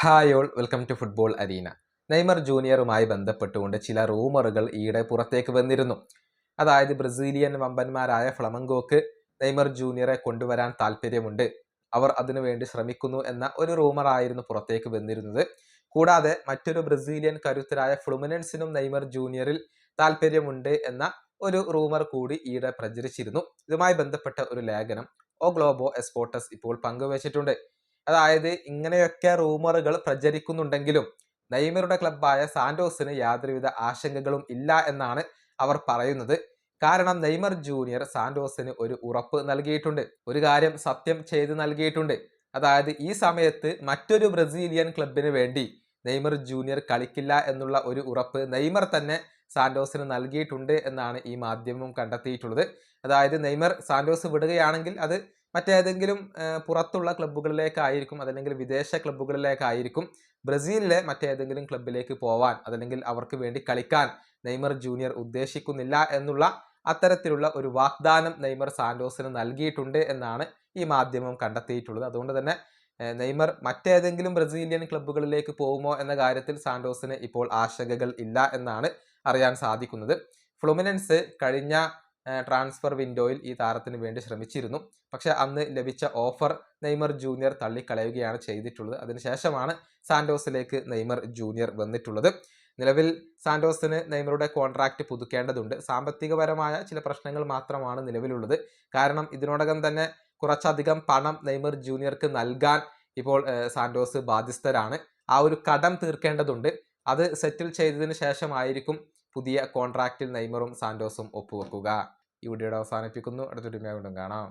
Hi all welcome to football arena. Neymar ജൂനിയറുമായി ബന്ധപ്പെട്ടുകൊണ്ട് ചില റൂമറുകൾ ഈയിടെ പുറത്തേക്ക് വന്നിരുന്നു. അതായത് ബ്രസീലിയൻ വമ്പന്മാരായ ഫ്ലമങ്കോക്ക് നെയ്മർ ജൂനിയറെ കൊണ്ടുവരാൻ താല്പര്യമുണ്ട്, അവർ അതിനുവേണ്ടി ശ്രമിക്കുന്നു എന്ന ഒരു റൂമറായിരുന്നു പുറത്തേക്ക് വന്നിരുന്നത്. കൂടാതെ മറ്റൊരു ബ്രസീലിയൻ കരുത്തരായ ഫ്ലുമിനൻസിനും നെയ്മർ ജൂനിയറിൽ താല്പര്യമുണ്ട് എന്ന ഒരു റൂമർ കൂടി ഈയിടെ പ്രചരിച്ചിരുന്നു. ഇതുമായി ബന്ധപ്പെട്ട ഒരു ലേഖനം ഓ ഗ്ലോബോ എസ്പോർട്ടസ് ഇപ്പോൾ പങ്കുവച്ചിട്ടുണ്ട്. അതായത് ഇങ്ങനെയൊക്കെ റൂമറുകൾ പ്രചരിക്കുന്നുണ്ടെങ്കിലും നെയ്മറുടെ ക്ലബ്ബായ സാന്റോസിന് യാതൊരുവിധ ആശങ്കകളും ഇല്ല എന്നാണ് അവർ പറയുന്നത്. കാരണം നെയ്മർ ജൂനിയർ സാന്റോസിന് ഒരു ഉറപ്പ് നൽകിയിട്ടുണ്ട്, ഒരു കാര്യം സത്യം ചെയ്ത് നൽകിയിട്ടുണ്ട്. അതായത് ഈ സമയത്ത് മറ്റൊരു ബ്രസീലിയൻ ക്ലബിന് വേണ്ടി നെയ്മർ ജൂനിയർ കളിക്കില്ല എന്നുള്ള ഒരു ഉറപ്പ് നെയ്മർ തന്നെ സാന്റോസിന് നൽകിയിട്ടുണ്ട് എന്നാണ് ഈ മാധ്യമം കണ്ടെത്തിയിട്ടുള്ളത്. അതായത് നെയ്മർ സാന്റോസ് വിടുകയാണെങ്കിൽ അത് മറ്റേതെങ്കിലും പുറത്തുള്ള ക്ലബ്ബുകളിലേക്കായിരിക്കും, അതല്ലെങ്കിൽ വിദേശ ക്ലബ്ബുകളിലേക്കായിരിക്കും. ബ്രസീലിലെ മറ്റേതെങ്കിലും ക്ലബ്ബിലേക്ക് പോവാൻ അതല്ലെങ്കിൽ അവർക്ക് വേണ്ടി കളിക്കാൻ നെയ്മർ ജൂനിയർ ഉദ്ദേശിക്കുന്നില്ല എന്നുള്ള അത്തരത്തിലുള്ള ഒരു വാഗ്ദാനം നെയ്മർ സാന്റോസിന് നൽകിയിട്ടുണ്ട് എന്നാണ് ഈ മാധ്യമം കണ്ടെത്തിയിട്ടുള്ളത്. അതുകൊണ്ട് തന്നെ നെയ്മർ മറ്റേതെങ്കിലും ബ്രസീലിയൻ ക്ലബ്ബുകളിലേക്ക് പോകുമോ എന്ന കാര്യത്തിൽ സാന്റോസിന് ഇപ്പോൾ ആശങ്കകൾ ഇല്ല എന്നാണ് അറിയാൻ സാധിക്കുന്നത്. ഫ്ലുമിനൻസ് കഴിഞ്ഞ ട്രാൻസ്ഫർ വിൻഡോയിൽ ഈ താരത്തിന് വേണ്ടി ശ്രമിച്ചിരുന്നു. പക്ഷെ അന്ന് ലഭിച്ച ഓഫർ നെയ്മർ ജൂനിയർ തള്ളിക്കളയുകയാണ് ചെയ്തിട്ടുള്ളത്. അതിനുശേഷമാണ് സാന്റോസിലേക്ക് നെയ്മർ ജൂനിയർ വന്നിട്ടുള്ളത്. നിലവിൽ സാന്റോസിന് നെയ്മറുടെ കോൺട്രാക്റ്റ് പുതുക്കേണ്ടതുണ്ട്. സാമ്പത്തികപരമായ ചില പ്രശ്നങ്ങൾ മാത്രമാണ് നിലവിലുള്ളത്. കാരണം ഇതിനോടകം തന്നെ കുറച്ചധികം പണം നെയ്മർ ജൂനിയർക്ക് നൽകാൻ ഇപ്പോൾ സാന്റോസ് ബാധ്യസ്ഥരാണ്. ആ ഒരു കടം തീർക്കേണ്ടതുണ്ട്. അത് സെറ്റിൽ ചെയ്തതിന് ശേഷമായിരിക്കും പുതിയ കോൺട്രാക്റ്റിൽ നെയ്മറും സാന്റോസും ഒപ്പുവെക്കുക. ഈ വീഡിയോയുടെ അവസാനിപ്പിക്കുന്നു. അടുത്തൊരു വീഡിയോ കാണാം.